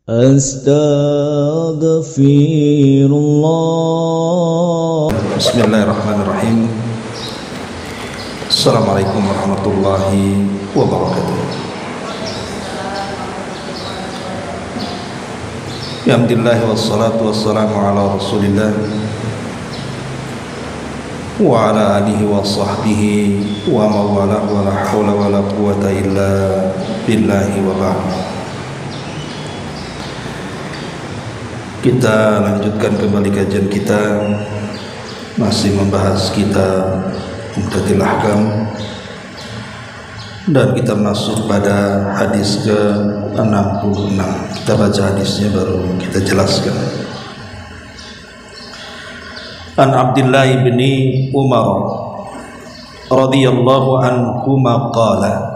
Astaghfirullah. Bismillahirrahmanirrahim. Assalamualaikum warahmatullahi wabarakatuh. Alhamdulillah wassalatu wassalamu ala Rasulillah wa ala alihi wa sahbihi wa mawala wa la hawla wa la quwata illa billahi wa ba'd. Kita lanjutkan kembali kajian kita, masih membahas kitab Umdatul Ahkam, dan kita masuk pada hadis ke-66. Kita baca hadisnya baru kita jelaskan. An Abdullah bin Umar radhiyallahu anhuma qala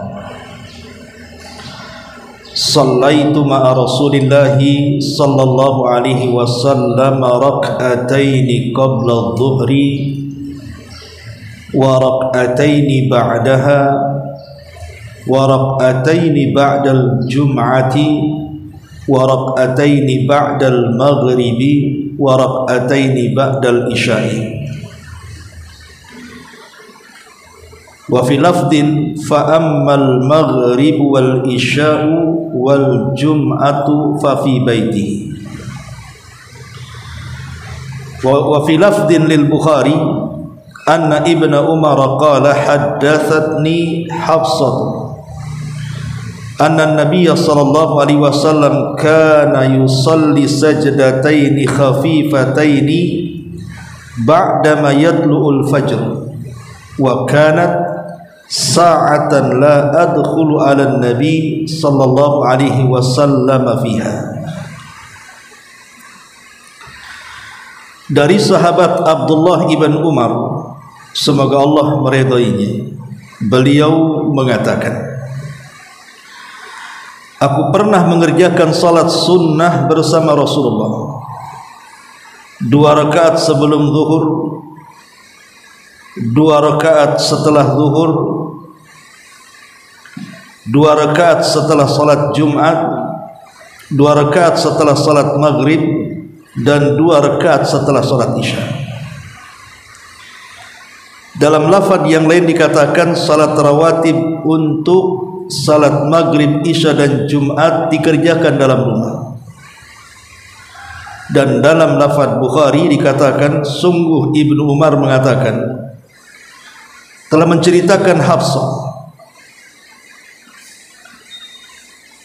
Sallaitu ma'a Rasulillahi sallallahu alaihi wasallam rak'ataini qabla adh-dhuhri wa rak'ataini ba'daha wa rak'ataini ba'dal jum'ati wa rak'ataini ba'dal maghribi wa rak'ataini ba'dal isya'i. Wa fi lafdin fa ammal maghrib wal isya'u wal jum'atu fa fi baitihi. Wa fi lafdin lil Bukhari anna ibna Umar qala haddathatni Hafsah anna an-nabiy sallallahu alaihi wasallam kana yusalli sajdataini khafifataini ba'da ma yatlu'ul fajr wa kanat sa'atan la adkhulu 'ala an-nabi sallallahu alaihi wasallam fiha. Dari sahabat Abdullah ibn Umar, semoga Allah meridainya, beliau mengatakan, aku pernah mengerjakan salat sunnah bersama Rasulullah, 2 rakaat sebelum zuhur, 2 rakaat setelah zuhur, 2 rakaat setelah salat Jumat, 2 rakaat setelah salat Maghrib, dan 2 rakaat setelah salat Isya. Dalam lafaz yang lain dikatakan salat rawatib untuk salat Maghrib, Isya dan Jumat dikerjakan dalam rumah. Dan dalam lafaz Bukhari dikatakan sungguh Ibnu Umar mengatakan, telah menceritakan Hafsah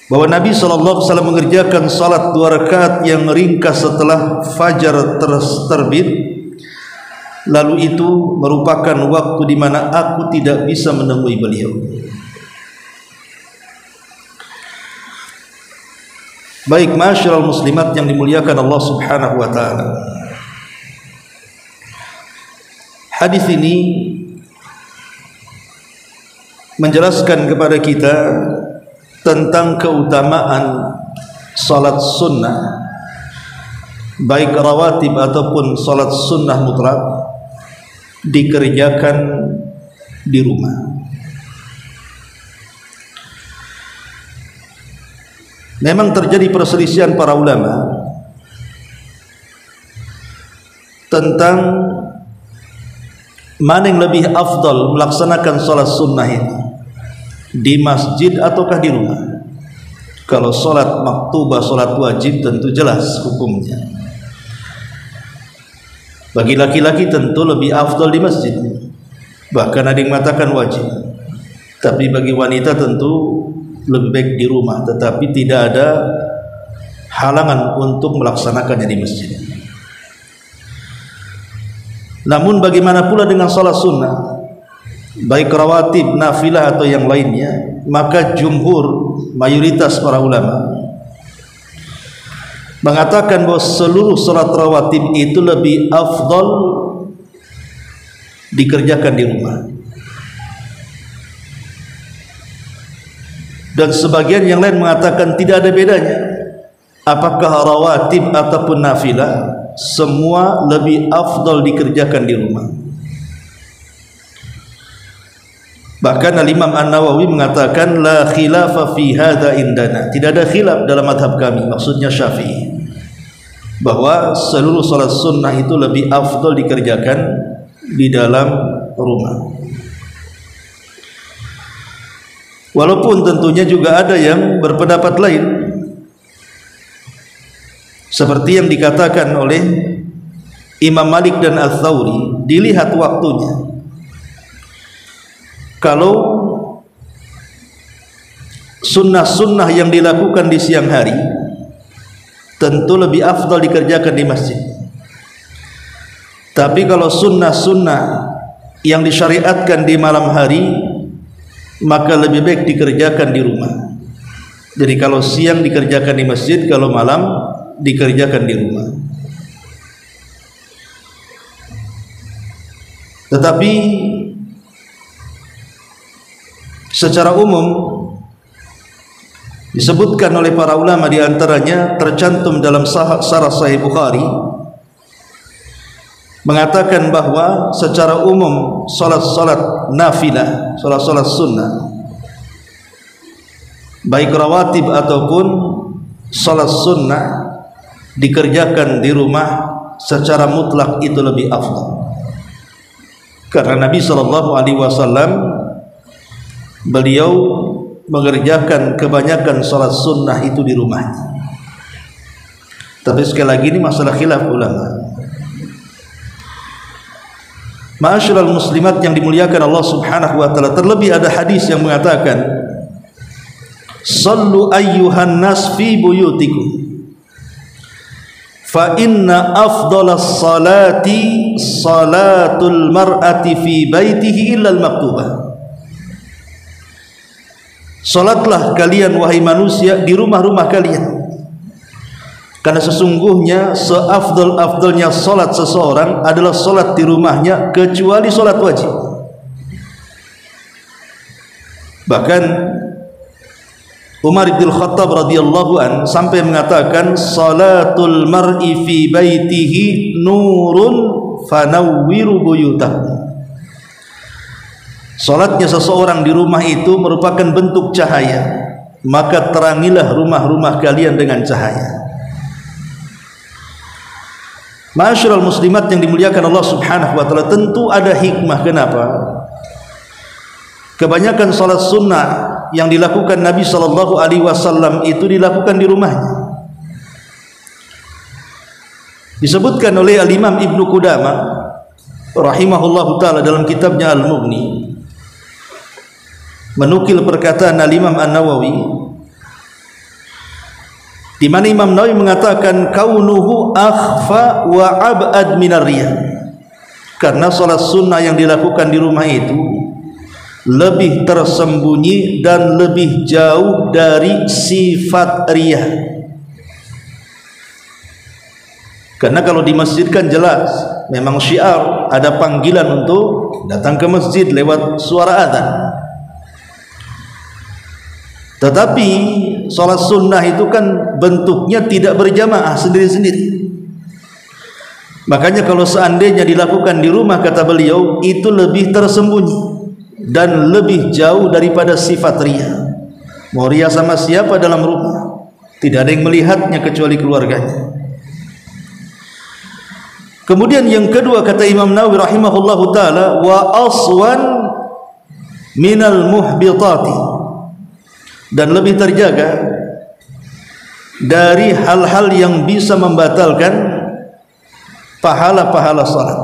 bahwa Nabi SAW mengerjakan salat 2 rakaat yang ringkas setelah fajar terbit, lalu itu merupakan waktu di mana aku tidak bisa menemui beliau. Baik masyarul muslimat yang dimuliakan Allah Subhanahu wa taala, hadis ini menjelaskan kepada kita tentang keutamaan salat sunnah, baik rawatib ataupun salat sunnah mutlak, dikerjakan di rumah. Memang terjadi perselisihan para ulama tentang mana yang lebih afdal melaksanakan salat sunnah ini, di masjid ataukah di rumah. Kalau salat maktubah, salat wajib, tentu jelas hukumnya. Bagi laki-laki tentu lebih afdal di masjid, bahkan ada yang mengatakan wajib. Tapi bagi wanita tentu lebih baik di rumah, tetapi tidak ada halangan untuk melaksanakannya di masjid. Namun bagaimana pula dengan salat sunnah, baik rawatib, nafilah atau yang lainnya? Maka jumhur, mayoritas para ulama mengatakan bahwa seluruh salat rawatib itu lebih afdal dikerjakan di rumah. Dan sebagian yang lain mengatakan tidak ada bedanya, apakah rawatib ataupun nafilah, semua lebih afdal dikerjakan di rumah. Bahkan Al-Imam An-Nawawi mengatakan la khilafa fi hadza indana, tidak ada khilaf dalam mazhab kami, maksudnya Syafi'i, bahwa seluruh salat sunnah itu lebih afdal dikerjakan di dalam rumah. Walaupun tentunya juga ada yang berpendapat lain, seperti yang dikatakan oleh Imam Malik dan Ats-Tsauri, dilihat waktunya. Kalau sunnah-sunnah yang dilakukan di siang hari tentu lebih afdal dikerjakan di masjid. Tapi kalau sunnah-sunnah yang disyariatkan di malam hari, maka lebih baik dikerjakan di rumah. Jadi kalau siang dikerjakan di masjid, kalau malam dikerjakan di rumah. Tetapi secara umum disebutkan oleh para ulama, di antaranya tercantum dalam Syarah Sahih Bukhari, mengatakan bahwa secara umum salat-salat nafilah, salat-salat sunnah, baik rawatib ataupun salat sunnah, dikerjakan di rumah secara mutlak itu lebih afdal. Karena Nabi SAW beliau mengerjakan kebanyakan salat sunnah itu di rumahnya. Tapi sekali lagi ini masalah khilaf ulama. Ma'asyiral muslimat yang dimuliakan Allah Subhanahu wa taala, terlebih ada hadis yang mengatakan sallu ayyuhan nas fi buyutikum fa inna afdalas salati salatul mar'ati fi baitihi illa al-maktubah. Salatlah kalian wahai manusia di rumah-rumah kalian, karena sesungguhnya seafdal-afdalnya salat seseorang adalah salat di rumahnya, kecuali salat wajib. Bahkan Umar bin Khattab radhiyallahu an sampai mengatakan salatul mar'i fi baitihi nurun fanawwiru buyutakum. Salatnya seseorang di rumah itu merupakan bentuk cahaya, maka terangilah rumah-rumah kalian dengan cahaya. Ma'asyiral muslimat yang dimuliakan Allah Subhanahu wa taala, tentu ada hikmah kenapa kebanyakan salat sunnah yang dilakukan Nabi sallallahu alaihi wasallam itu dilakukan di rumahnya. Disebutkan oleh Al-Imam Ibnu Qudamah rahimahullahu taala dalam kitabnya Al-Mughni, menukil perkataan Al-Imam An-Nawawi, di mana Imam Nawawi mengatakan kaunuhu akhfa wa ab'ad minar riya, karena salat sunnah yang dilakukan di rumah itu lebih tersembunyi dan lebih jauh dari sifat riya. Karena kalau di masjid kan jelas memang syiar, ada panggilan untuk datang ke masjid lewat suara adzan. Tetapi salat sunnah itu kan bentuknya tidak berjamaah, sendiri-sendiri. Makanya kalau seandainya dilakukan di rumah, kata beliau, itu lebih tersembunyi dan lebih jauh daripada sifat riya. Mau riya sama siapa dalam rumah? Tidak ada yang melihatnya kecuali keluarganya. Kemudian yang kedua, kata Imam Nawawi rahimahullahu taala, wa aswan minal muhbitati, dan lebih terjaga dari hal-hal yang bisa membatalkan pahala-pahala salat.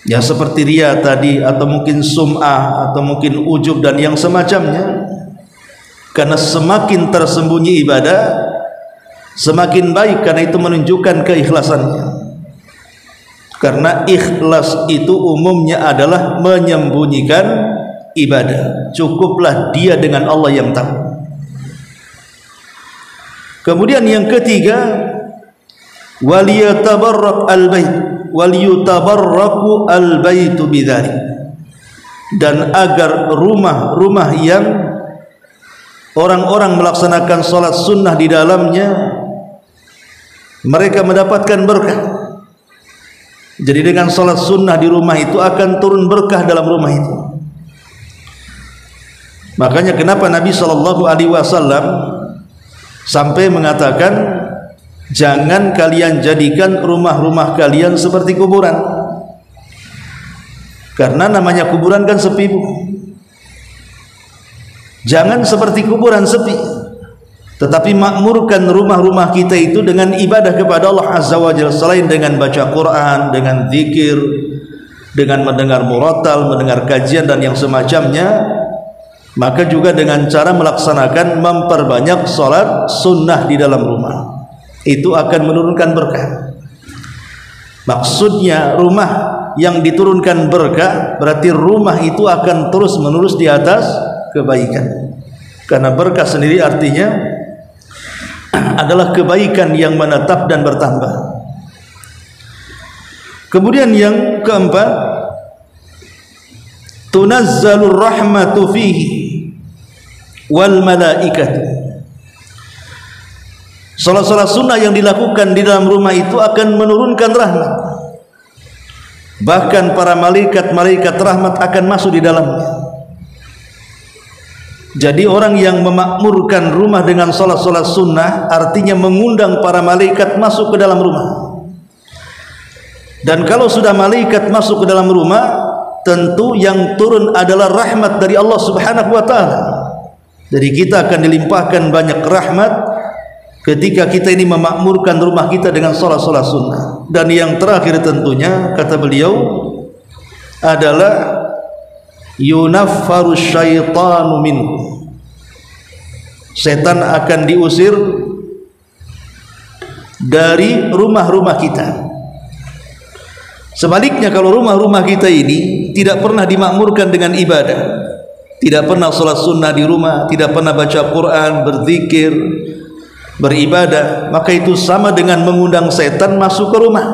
Ya seperti riya tadi, atau mungkin sum'ah, atau mungkin ujub dan yang semacamnya. Karena semakin tersembunyi ibadah, semakin baik, karena itu menunjukkan keikhlasannya. Karena ikhlas itu umumnya adalah menyembunyikan ibadah. Cukuplah dia dengan Allah yang tahu. Kemudian yang ketiga, waliyatabarrak al-bait waliyutabarraku al-baitu bidzalik, dan agar rumah-rumah yang orang-orang melaksanakan salat sunnah di dalamnya mereka mendapatkan berkah. Jadi dengan salat sunnah di rumah itu akan turun berkah dalam rumah itu. Makanya kenapa Nabi SAW sampai mengatakan, jangan kalian jadikan rumah-rumah kalian seperti kuburan. Karena namanya kuburan kan sepi, Bu. Jangan seperti kuburan sepi, tetapi makmurkan rumah-rumah kita itu dengan ibadah kepada Allah Azza wa Jalla, selain dengan baca Quran, dengan zikir, dengan mendengar murattal, mendengar kajian dan yang semacamnya. Maka juga dengan cara melaksanakan memperbanyak sholat sunnah di dalam rumah, itu akan menurunkan berkah. Maksudnya rumah yang diturunkan berkah berarti rumah itu akan terus menerus di atas kebaikan, karena berkah sendiri artinya adalah kebaikan yang menetap dan bertambah. Kemudian yang keempat, tunazzalur rahmatu fihi wal malaikatu. Salat-salat sunnah yang dilakukan di dalam rumah itu akan menurunkan rahmat. Bahkan para malaikat-malaikat rahmat akan masuk di dalamnya. Jadi orang yang memakmurkan rumah dengan salat-salat sunnah artinya mengundang para malaikat masuk ke dalam rumah. Dan kalau sudah malaikat masuk ke dalam rumah, tentu yang turun adalah rahmat dari Allah Subhanahu wa taala. Jadi kita akan dilimpahkan banyak rahmat ketika kita ini memakmurkan rumah kita dengan salat-salat sunnah. Dan yang terakhir tentunya kata beliau adalah yunaffaru syaitanu minhu. Setan akan diusir dari rumah-rumah kita. Sebaliknya kalau rumah-rumah kita ini tidak pernah dimakmurkan dengan ibadah, tidak pernah sholat sunnah di rumah, tidak pernah baca Quran, berzikir, beribadah, maka itu sama dengan mengundang setan masuk ke rumah.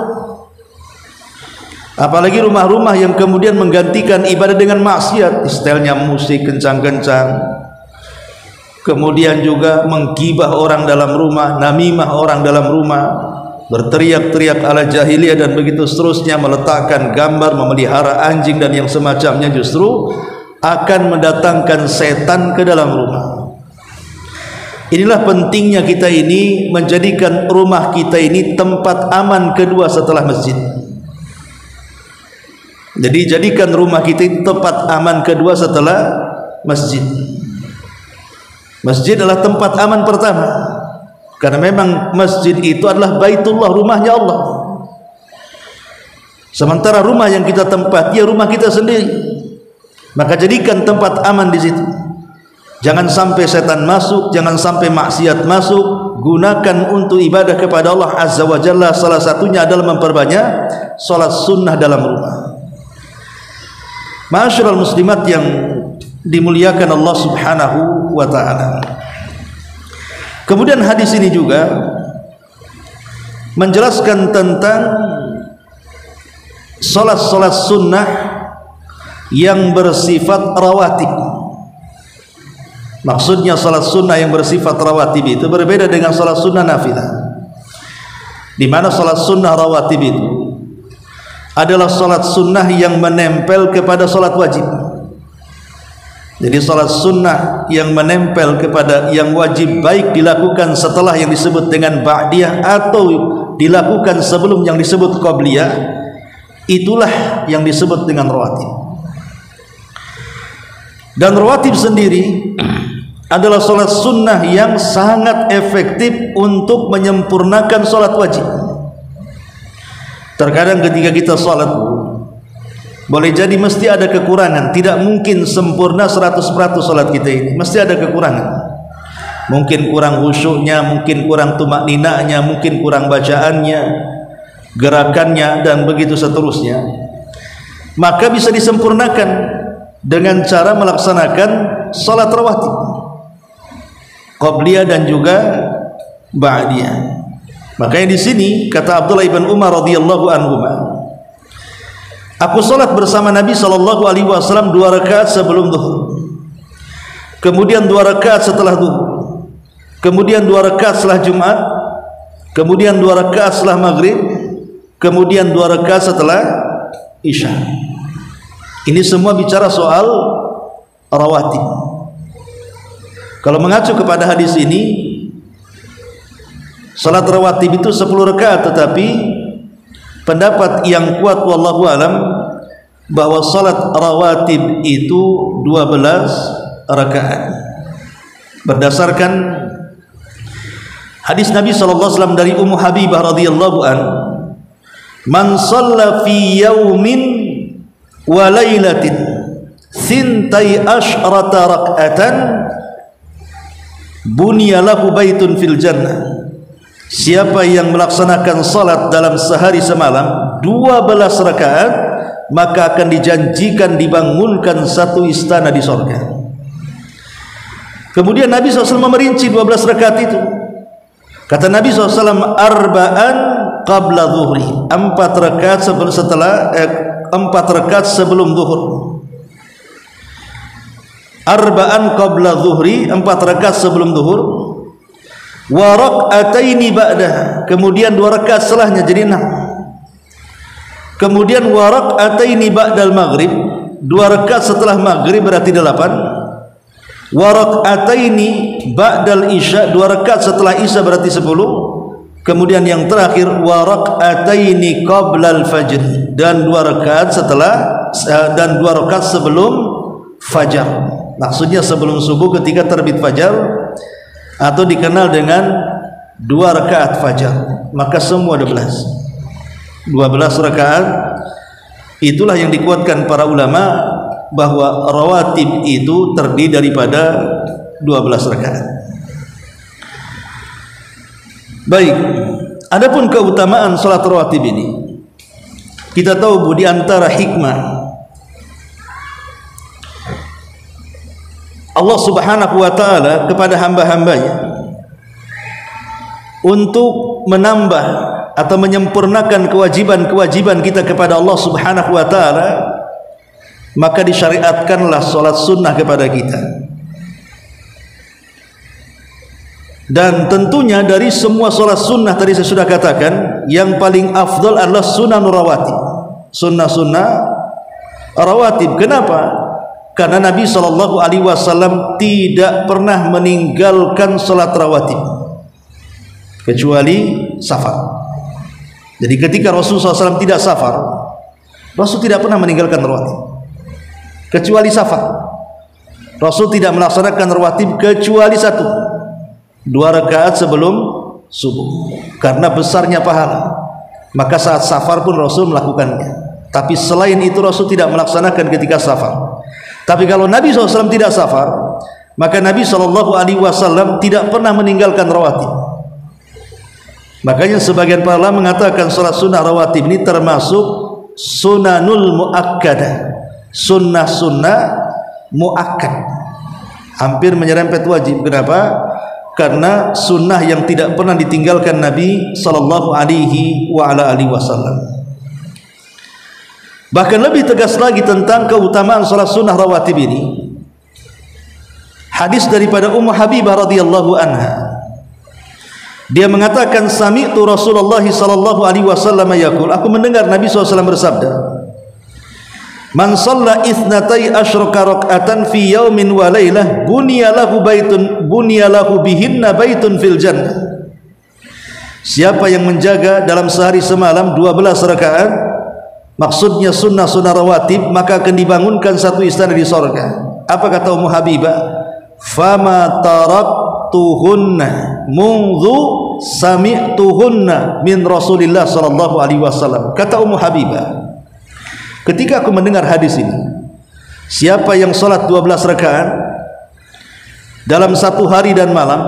Apalagi rumah-rumah yang kemudian menggantikan ibadah dengan maksiat, istilahnya musik kencang-kencang, kemudian juga menggibah orang dalam rumah, namimah orang dalam rumah, berteriak-teriak ala jahiliyah dan begitu seterusnya, meletakkan gambar, memelihara anjing dan yang semacamnya, justru akan mendatangkan setan ke dalam rumah. Inilah pentingnya kita ini menjadikan rumah kita ini tempat aman kedua setelah masjid. Jadi jadikan rumah kita ini tempat aman kedua setelah masjid. Masjid adalah tempat aman pertama, karena memang masjid itu adalah baitullah, rumahnya Allah. Sementara rumah yang kita tempati ya rumah kita sendiri. Maka jadikan tempat aman di situ. Jangan sampai setan masuk, jangan sampai maksiat masuk. Gunakan untuk ibadah kepada Allah Azza wa Jalla. Salah satunya adalah memperbanyak salat sunnah dalam rumah. Ma'asyiral muslimat yang dimuliakan Allah Subhanahu wa taala. Kemudian hadis ini juga menjelaskan tentang salat-salat sunnah yang bersifat rawatib. Maksudnya salat sunnah yang bersifat rawatib itu berbeda dengan salat sunnah nafilah. Di mana salat sunnah rawatib itu adalah salat sunnah yang menempel kepada salat wajib. Jadi salat sunnah yang menempel kepada yang wajib, baik dilakukan setelah yang disebut dengan ba'diyah atau dilakukan sebelum yang disebut qabliyah, itulah yang disebut dengan rawatib. Dan rawatib sendiri adalah salat sunnah yang sangat efektif untuk menyempurnakan salat wajib. Terkadang ketika kita salat, boleh jadi mesti ada kekurangan, tidak mungkin sempurna 100% salat kita ini, mesti ada kekurangan. Mungkin kurang khusyuknya, mungkin kurang tumakninanya, mungkin kurang bacaannya, gerakannya dan begitu seterusnya. Maka bisa disempurnakan dengan cara melaksanakan salat rawatib, qabliyah dan juga ba'diyah. Makanya di sini kata Abdullah ibn Umar radhiyallahu anhu, aku salat bersama Nabi sallallahu alaihi wasallam 2 rakaat sebelum zuhur, kemudian 2 rakaat setelah zuhur, kemudian 2 rakaat setelah Jumat, kemudian 2 rakaat setelah maghrib, kemudian 2 rakaat setelah Isya. Ini semua bicara soal rawatib. Kalau mengacu kepada hadis ini, salat rawatib itu 10 rakaat, tetapi pendapat yang kuat wallahu alam bahwa salat rawatib itu 12 rakaat. Berdasarkan hadis Nabi sallallahu alaihi wasallam dari Ummu Habibah radhiyallahu an, "Man shalla fi yaumin wa lailatin thintai asyrata rak'atan bunya lahu baitun fil jannah." Siapa yang melaksanakan salat dalam sehari semalam 12 rakaat, maka akan dijanjikan dibangunkan satu istana di surga. Kemudian Nabi SAW merinci 12 rakaat itu. Kata Nabi SAW, arba'an qabla zuhri, 4 rakaat sebelum zuhur. Arba'an qabla zuhri, 4 rakaat sebelum zuhur. Wa rak'ataini ba'dah, kemudian 2 rakaat setelahnya jadi 6. Kemudian wa rak'ataini ba'dal maghrib, 2 rakaat setelah maghrib berarti 8. Wa rak'ataini ba'dal isya, 2 rakaat setelah isya berarti 10. Kemudian yang terakhir wa rak'ataini qablal fajr, dan 2 rakaat setelah dan 2 rakaat sebelum fajar. Maksudnya sebelum subuh ketika terbit fajar, atau dikenal dengan 2 rakaat fajar. Maka semua 12 rakaat. Itulah yang dikuatkan para ulama bahwa rawatib itu terdiri daripada 12 rakaat. Baik, adapun keutamaan salat rawatib ini, kita tahu di antara hikmah Allah Subhanahu wa ta'ala kepada hamba-hambanya untuk menambah atau menyempurnakan kewajiban-kewajiban kita kepada Allah Subhanahu wa ta'ala, maka disyariatkanlah salat sunnah kepada kita. Dan tentunya dari semua salat sunnah tadi saya sudah katakan, yang paling afdal adalah sunnah rawatib, sunnah-sunnah rawatib. Kenapa? Karena Nabi SAW tidak pernah meninggalkan salat rawatib kecuali safar. Jadi ketika Rasulullah SAW tidak safar, Rasul tidak pernah meninggalkan rawatib kecuali safar. Rasul tidak melaksanakan rawatib kecuali 1, 2 rakaat sebelum subuh, karena besarnya pahala. Maka saat safar pun Rasul melakukannya. Tapi selain itu Rasul tidak melaksanakan ketika safar. Tapi kalau Nabi SAW tidak safar, maka Nabi SAW tidak pernah meninggalkan rawatib. Makanya sebagian para ulama mengatakan salat sunnah rawatib ini termasuk sunanul muakkadah, sunnah-sunnah muakkad, hampir menyerempet wajib. Kenapa? Karena sunnah yang tidak pernah ditinggalkan Nabi SAW. Bahkan lebih tegas lagi tentang keutamaan salat sunnah rawatib ini, hadis daripada Ummu Habibah radhiyallahu anha. Dia mengatakan, sami'tu Rasulullah sallallahu alaihi wasallam yaqul, aku mendengar Nabi SAW bersabda, man shalla itsnatai asyraka rak'atan fi yaumin wa lailah bunya lahu bihinna baitun fil jannah. Siapa yang menjaga dalam sehari semalam 12 rakaat, maksudnya sunnah-sunnah rawatib, maka akan dibangunkan satu istana di sorga. Apa kata Ummu Habibah? Fama taraktuhunna mungzu sami'tuhunna min Rasulillah sallallahu alaihi wasallam. Kata Ummu Habibah, ketika aku mendengar hadis ini, siapa yang salat 12 rakaat dalam 1 hari dan malam,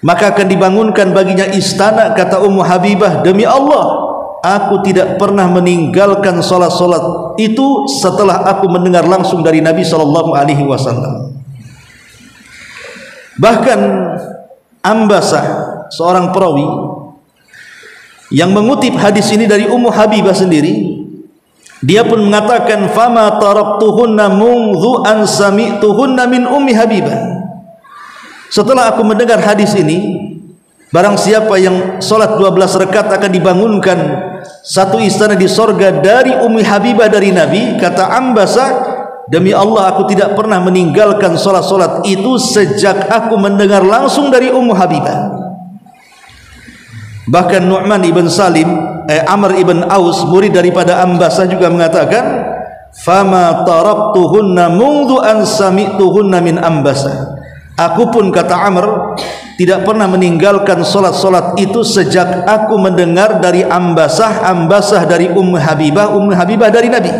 maka akan dibangunkan baginya istana. Kata Ummu Habibah, demi Allah, aku tidak pernah meninggalkan salat-salat itu setelah aku mendengar langsung dari Nabi sallallahu alaihi wasallam. Bahkan Ambasah, seorang perawi yang mengutip hadis ini dari Ummu Habibah sendiri, dia pun mengatakan, fama taraktuhunna mungzu an sami'tuhunna min Ummi Habibah. Setelah aku mendengar hadis ini, barang siapa yang salat 12 rakaat akan dibangunkan satu istana di sorga dari Ummi Habibah dari Nabi. Kata Ambasah, demi Allah aku tidak pernah meninggalkan solat itu sejak aku mendengar langsung dari Ummu Habibah. Bahkan Nu'man ibn Salim, Amr ibn Aus, murid daripada Ambasah, juga mengatakan, fama taraktuhunna mungdu an sami'tuhunna min Ambasah. Aku pun, kata Amr, tidak pernah meninggalkan solat itu sejak aku mendengar dari Ambasah dari Ummu Habibah dari Nabi.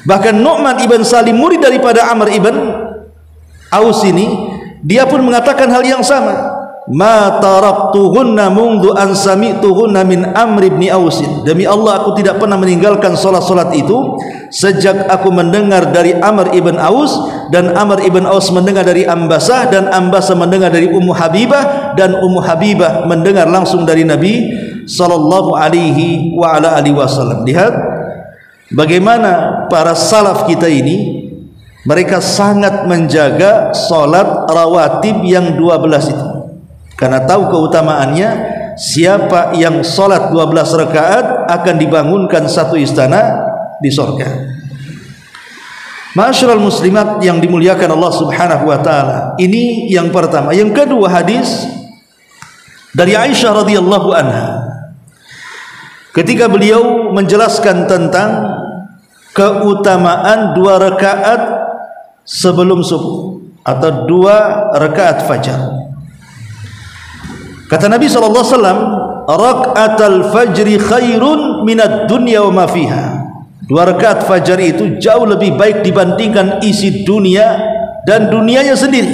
Bahkan Nu'man ibn Salim, murid daripada Amr ibn Aus ini, dia pun mengatakan hal yang sama. Ma taraktuhunna mungdu an sami'tuhunna min Amr ibn Aus. Demi Allah aku tidak pernah meninggalkan solat itu sejak aku mendengar dari Amr ibn Aus, dan Amr ibn Aus mendengar dari Ambasah, dan Ambasah mendengar dari Ummu Habibah, dan Ummu Habibah mendengar langsung dari Nabi sallallahu alaihi wa ala alihi wasallam. Lihat bagaimana para salaf kita ini, mereka sangat menjaga solat rawatib yang 12 itu, karena tahu keutamaannya. Siapa yang solat 12 rakaat akan dibangunkan satu istana di surga. Ma'asyiral muslimat yang dimuliakan Allah Subhanahu wa taala. Ini yang pertama. Yang kedua, hadis dari Aisyah radhiyallahu anha. Ketika beliau menjelaskan tentang keutamaan 2 rakaat sebelum subuh atau 2 rakaat fajar. Kata Nabi sallallahu alaihi wasallam, "Raka'atul fajri khairun minad dunya wa ma fiha." 2 rakaat fajar itu jauh lebih baik dibandingkan isi dunia dan dunianya sendiri.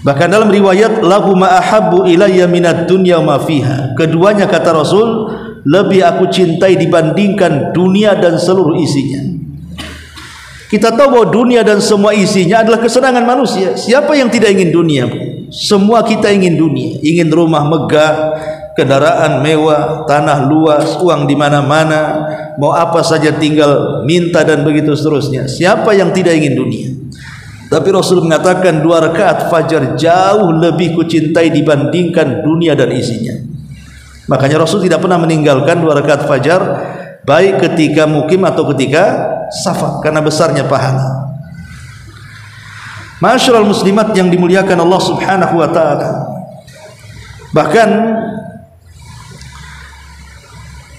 Bahkan dalam riwayat, "Lahu ma ahabbu ilayya minad dunya wa ma fiha." Keduanya, kata Rasul, lebih aku cintai dibandingkan dunia dan seluruh isinya. Kita tahu bahwa dunia dan semua isinya adalah kesenangan manusia. Siapa yang tidak ingin dunia? Semua kita ingin dunia, ingin rumah megah, kendaraan mewah, tanah luas, uang di mana-mana, mau apa saja tinggal minta, dan begitu seterusnya. Siapa yang tidak ingin dunia? Tapi Rasul mengatakan 2 rakaat fajar jauh lebih kucintai dibandingkan dunia dan isinya. Makanya Rasul tidak pernah meninggalkan 2 rakaat fajar, baik ketika mukim atau ketika safar, karena besarnya pahala. Ma'asyiral muslimat yang dimuliakan Allah Subhanahu wa taala. Bahkan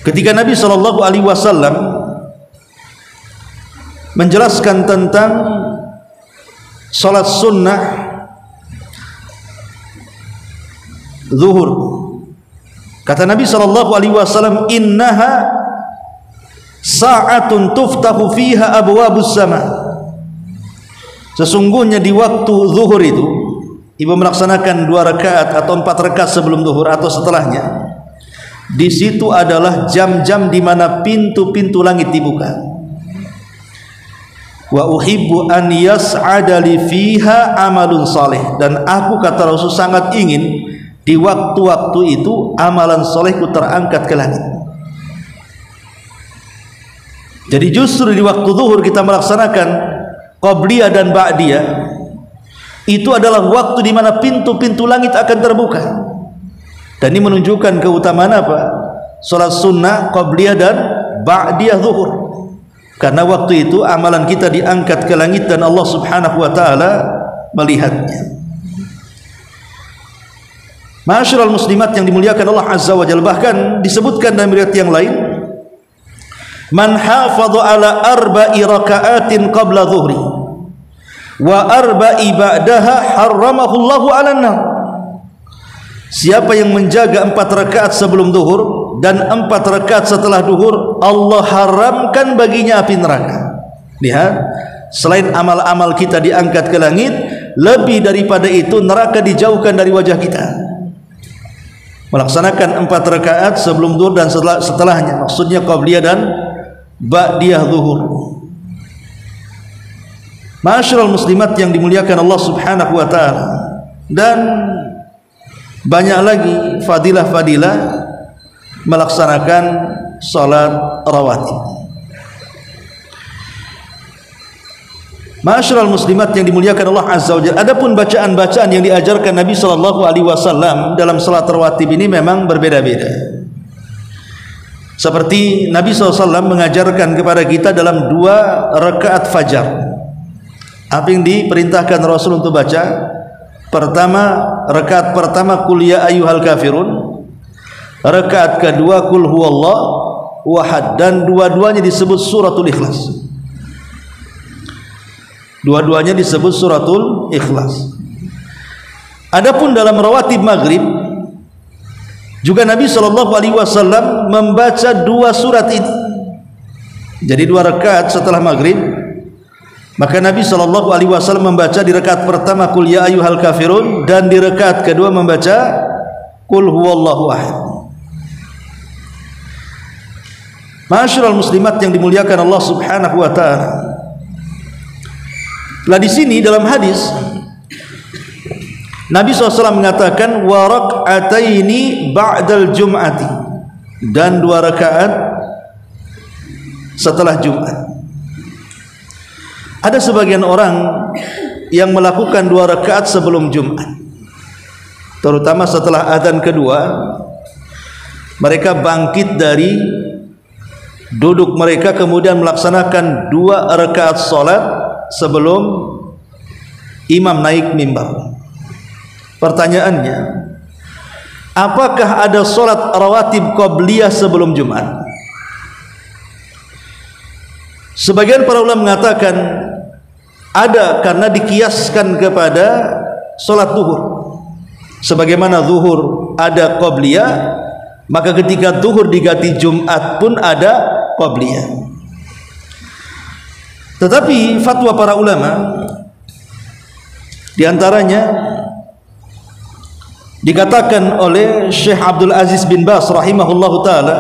ketika Nabi sallallahu alaihi wasallam menjelaskan tentang salat sunnah zuhur, kata Nabi sallallahu alaihi wasallam, "Innaha sa'atun tuftahu fiha abwabus sama." Sesungguhnya di waktu zuhur itu, ibu melaksanakan 2 rakaat atau 4 rakaat sebelum zuhur atau setelahnya, di situ adalah jam-jam di mana pintu-pintu langit dibuka. Wa uhibbu an yas'ada li fiha amalun saleh, dan aku, kata Rasul, sangat ingin di waktu-waktu itu amalan solehku terangkat ke langit. Jadi justru di waktu zuhur kita melaksanakan Qabliyah dan Ba'diyah, itu adalah waktu di mana pintu-pintu langit akan terbuka. Dan ini menunjukkan keutamaan apa? Salat sunnah Qabliyah dan Ba'diyah zuhur. Karena waktu itu amalan kita diangkat ke langit dan Allah Subhanahu wa taala melihatnya. Ma'asyiral muslimat yang dimuliakan Allah Azza wa Jalla, bahkan disebutkan dalam riwayat yang lain, "Man hafadha ala arba'i raka'atin qabla dhuhri wa arba'i ba'daha harramahu Allahu 'alan nar." Siapa yang menjaga 4 rakaat sebelum zuhur dan 4 rakaat setelah zuhur, Allah haramkan baginya api neraka. Lihat, selain amal-amal kita diangkat ke langit, lebih daripada itu neraka dijauhkan dari wajah kita. Melaksanakan 4 rakaat sebelum zuhur dan setelahnya, maksudnya qabliyah dan ba'diyah zuhur. Ma'asyiral muslimat yang dimuliakan Allah Subhanahu wa taala, dan banyak lagi fadilah-fadilah melaksanakan salat rawatib. Ma'asyiral muslimat yang dimuliakan Allah Azza wa Jalla, adapun bacaan-bacaan yang diajarkan Nabi sallallahu alaihi wasallam dalam salat rawatib ini memang berbeda-beda. Seperti Nabi SAW mengajarkan kepada kita dalam 2 rakaat fajar. Apa yang diperintahkan Rasul untuk baca? Pertama, rakaat pertama qul ya ayyuhal kafirun. Rakaat kedua qul huwallahu ahad, dan dua-duanya disebut suratul Ikhlas. Dua-duanya disebut suratul Ikhlas. Adapun dalam rawatib maghrib juga Nabi SAW membaca 2 surat ini. Jadi 2 rakaat setelah maghrib, maka Nabi SAW membaca di rakaat pertama qul ya ayyuhal kafirun, dan di rakaat kedua membaca qul huwallahu ahad. Ma'asyiral muslimat yang dimuliakan Allah Subhanahu wa taala. Lah di sini dalam hadis Nabi SAW mengatakan wa rak'ataini ba'dal jum'ati, dan 2 rakaat setelah Jumat. Ada sebagian orang yang melakukan 2 rakaat sebelum Jumat, terutama setelah adzan kedua. Mereka bangkit dari duduk mereka, kemudian melaksanakan 2 rakaat salat sebelum imam naik mimbar. Pertanyaannya, apakah ada salat rawatib qabliyah sebelum Jumat? Sebagian para ulama mengatakan ada, karena dikiaskan kepada salat zuhur. Sebagaimana zuhur ada qabliyah, maka ketika zuhur diganti Jumat pun ada qabliyah. Tetapi fatwa para ulama diantaranya dikatakan oleh Syekh Abdul Aziz bin Bas rahimahullahu taala,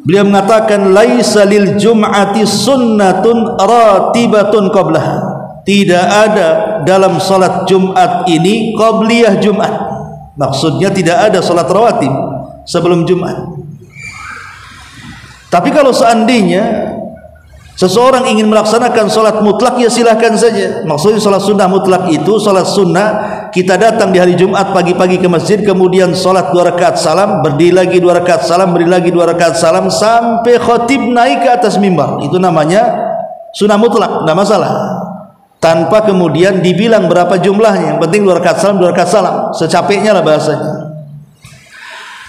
beliau mengatakan laisa lil jum'ati sunnatun ratibatun qablaha. Tidak ada dalam salat Jumat ini qabliyah Jumat. Maksudnya tidak ada salat rawatib sebelum Jumat. Tapi kalau seandainya seseorang ingin melaksanakan salat mutlak, ya silahkan saja. Maksudnya salat sunnah mutlak itu salat sunnah, kita datang di hari Jumat pagi-pagi ke masjid, kemudian salat 2 rakaat salam, berdiri lagi 2 rakaat salam, berdiri lagi 2 rakaat salam sampai khatib naik ke atas mimbar. Itu namanya sunnah mutlak, tidak masalah. Tanpa kemudian dibilang berapa jumlahnya, yang penting 2 rakaat salam, 2 rakaat salam, secapeknya lah bahasanya.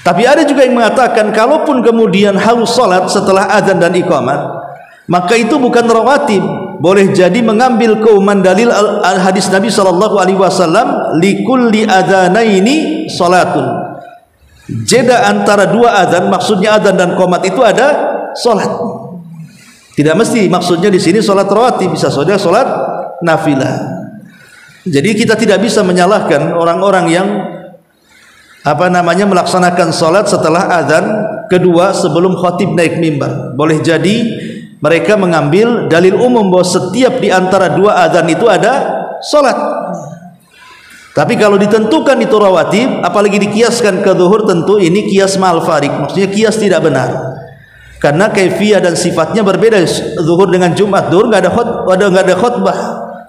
Tapi ada juga yang mengatakan kalaupun kemudian harus salat setelah azan dan iqamat, maka itu bukan rawatib. Boleh jadi mengambil keumuman dalil hadis Nabi SAW, likulli adzanaini salatun. Jeda antara 2 azan, maksudnya azan dan qomat itu ada salat. Tidak mesti maksudnya di sini salat rawatib, bisa saja salat nafilah. Jadi kita tidak bisa menyalahkan orang-orang yang melaksanakan salat setelah azan kedua sebelum khatib naik mimbar. Boleh jadi mereka mengambil dalil umum bahwa setiap di antara 2 azan itu ada salat. Tapi kalau ditentukan itu rawatib, apalagi dikiaskan ke zuhur, tentu ini kias ma'al farik. Maksudnya kias tidak benar. Karena kaifiyah dan sifatnya berbeda. Zuhur dengan Jumat, zuhur enggak ada khutbah.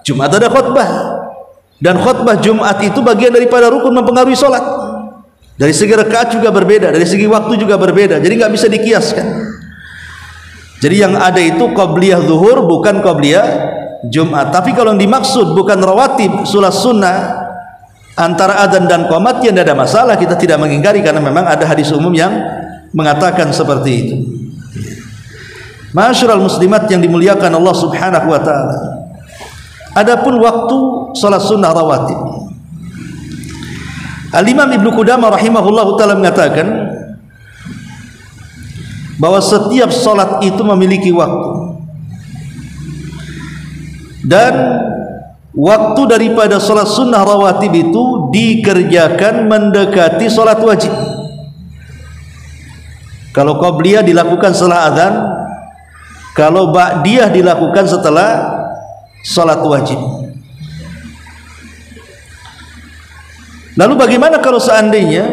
Jumat ada khutbah. Dan khutbah Jumat itu bagian daripada rukun mempengaruhi salat. Dari segi rakaat juga berbeda, dari segi waktu juga berbeda. Jadi enggak bisa dikiaskan. Jadi yang ada itu qabliyah zuhur, bukan qabliyah Jumat. Tapi kalau yang dimaksud bukan rawatib, salat sunnah antara adzan dan qomat, ya tidak ada masalah, kita tidak mengingkari karena memang ada hadis umum yang mengatakan seperti itu. Ma'asyiral muslimat yang dimuliakan Allah Subhanahu wa taala. Adapun waktu salat sunnah rawatib, Al-Imam Ibnu Qudamah rahimahullahu taala mengatakan bahwa setiap salat itu memiliki waktu, dan waktu daripada salat sunnah rawatib itu dikerjakan mendekati salat wajib. Kalau qabliyah dilakukan setelah azan, kalau ba'diyah dilakukan setelah salat wajib. Lalu bagaimana kalau seandainya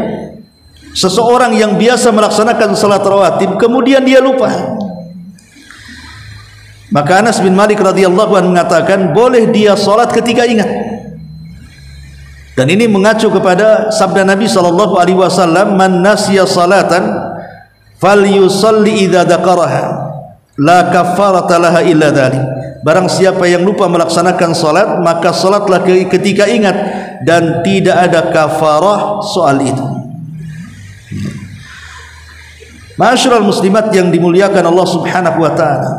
seseorang yang biasa melaksanakan salat rawatib kemudian dia lupa? Maka Anas bin Malik radhiyallahu anhu mengatakan boleh dia salat ketika ingat. Dan ini mengacu kepada sabda Nabi sallallahu alaihi wasallam, "Man nasiya salatan falyusalli idza dzakaraha la kafarata laha illa dzalik. Barang siapa yang lupa melaksanakan salat, maka salatlah ketika ingat dan tidak ada kafarah soal itu. Ma'asyiral muslimat yang dimuliakan Allah Subhanahu wa taala.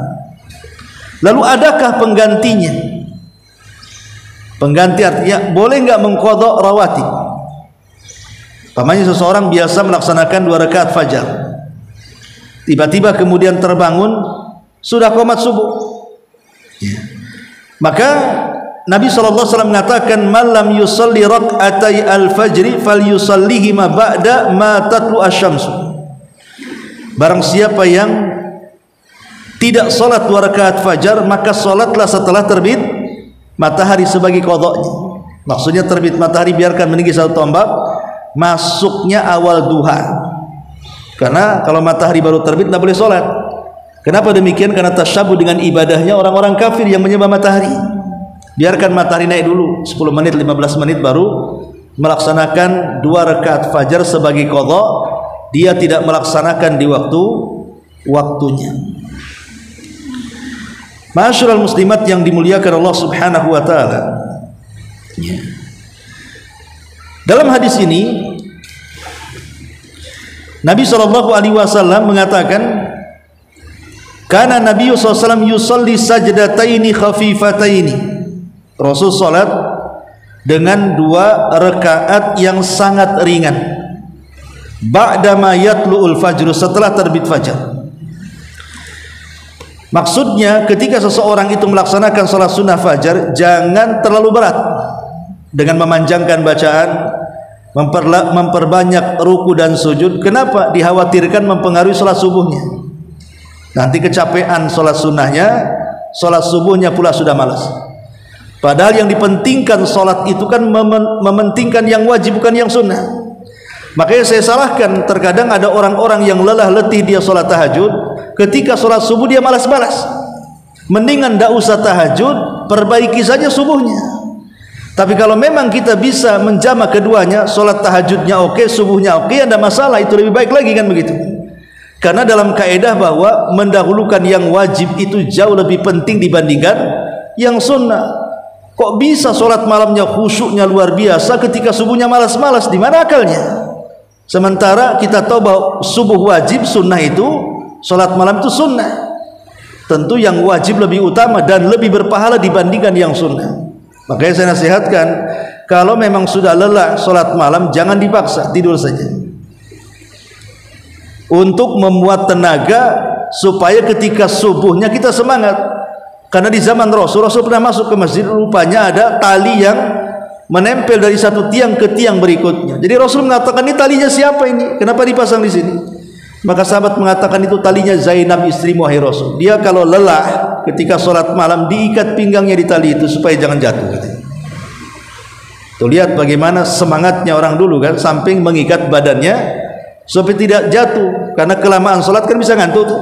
Lalu adakah penggantinya? Pengganti artinya boleh enggak mengqadha rawatib? Pamannya seseorang biasa melaksanakan 2 rakaat fajar. Tiba-tiba kemudian terbangun sudah qomat subuh. Ya. Maka Nabi SAW mengatakan man lam yusalli rak'atai al-fajri falyusallihi ma ba'da ma tatlu asy-syamsu. Barang siapa yang tidak salat 2 rakaat fajar, maka salatlah setelah terbit matahari sebagai qadha'nya. Maksudnya terbit matahari biarkan meninggi 1 tombak, masuknya awal duha. Karena kalau matahari baru terbit tidak boleh salat. Kenapa demikian? Karena tasyabuh dengan ibadahnya orang-orang kafir yang menyembah matahari. Biarkan matahari naik dulu 10 menit 15 menit baru melaksanakan 2 rakaat fajar sebagai qadha. Dia tidak melaksanakan di waktunya. Ma'asyiral muslimat yang dimuliakan Allah Subhanahu wa taala. Ya. Dalam hadis ini Nabi SAW mengatakan kana Nabi SAW yusalli sajdataini khafifataini. Rasul salat dengan 2 rakaat yang sangat ringan. Ba'dama yatlu'ul fajr, setelah terbit fajar. Maksudnya ketika seseorang itu melaksanakan salat sunnah fajar, jangan terlalu berat dengan memanjangkan bacaan, memperbanyak ruku dan sujud. Kenapa? Dikhawatirkan mempengaruhi salat subuhnya. Nanti kecapean salat sunnahnya, salat subuhnya pula sudah malas. Padahal yang dipentingkan salat itu kan mementingkan yang wajib bukan yang sunnah. Makanya saya salahkan terkadang ada orang-orang yang lelah letih dia sholat tahajud, ketika sholat subuh dia malas-malas. Mendingan tidak usah tahajud, perbaiki saja subuhnya. Tapi kalau memang kita bisa menjamak keduanya, sholat tahajudnya oke, subuhnya oke, ada masalah, itu lebih baik lagi kan begitu. Karena dalam kaidah bahwa mendahulukan yang wajib itu jauh lebih penting dibandingkan yang sunnah. Kok bisa sholat malamnya khusyuknya luar biasa, ketika subuhnya malas-malas? Di mana akalnya? Sementara kita tahu bahwa subuh wajib, sunnah itu, sholat malam itu sunnah. Tentu yang wajib lebih utama dan lebih berpahala dibandingkan yang sunnah. Makanya saya nasihatkan, kalau memang sudah lelah sholat malam, jangan dipaksa, tidur saja. Untuk memuat tenaga supaya ketika subuhnya kita semangat. Karena di zaman Rasul pernah masuk ke masjid, rupanya ada tali yang menempel dari satu tiang ke tiang berikutnya. Jadi Rasul mengatakan, ini talinya siapa ini? Kenapa dipasang di sini? Maka sahabat mengatakan, itu talinya Zainab istrimu wahai Rasul. Dia kalau lelah ketika sholat malam diikat pinggangnya di tali itu supaya jangan jatuh. Tuh lihat bagaimana semangatnya orang dulu kan, samping mengikat badannya supaya tidak jatuh. Karena kelamaan sholat kan bisa ngantuk tuh.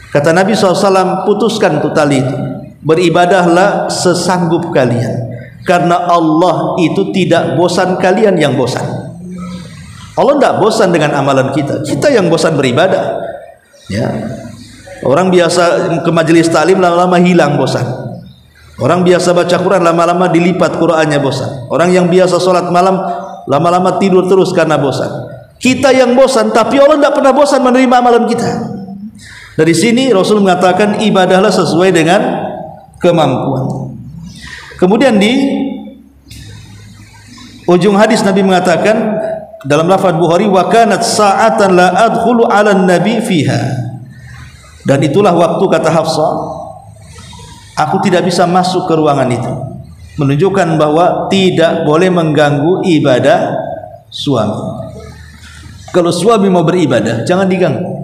Kata Nabi SAW, putuskan tuh tali itu. Beribadahlah sesanggup kalian. Karena Allah itu tidak bosan kalian yang bosan. Allah tidak bosan dengan amalan kita. Kita yang bosan beribadah. Ya. Orang biasa ke majelis taklim lama-lama hilang bosan. Orang biasa baca Quran lama-lama dilipat Qurannya bosan. Orang yang biasa sholat malam lama-lama tidur terus karena bosan. Kita yang bosan, tapi Allah tidak pernah bosan menerima amalan kita. Dari sini Rasul mengatakan ibadahlah sesuai dengan kemampuan. Kemudian di ujung hadis Nabi mengatakan dalam lafaz Bukhari, wa kanat sa'atan la adkhulu 'ala nabi fiha. Dan itulah waktu, kata Hafsah, aku tidak bisa masuk ke ruangan itu. Menunjukkan bahwa tidak boleh mengganggu ibadah suami. Kalau suami mau beribadah jangan diganggu.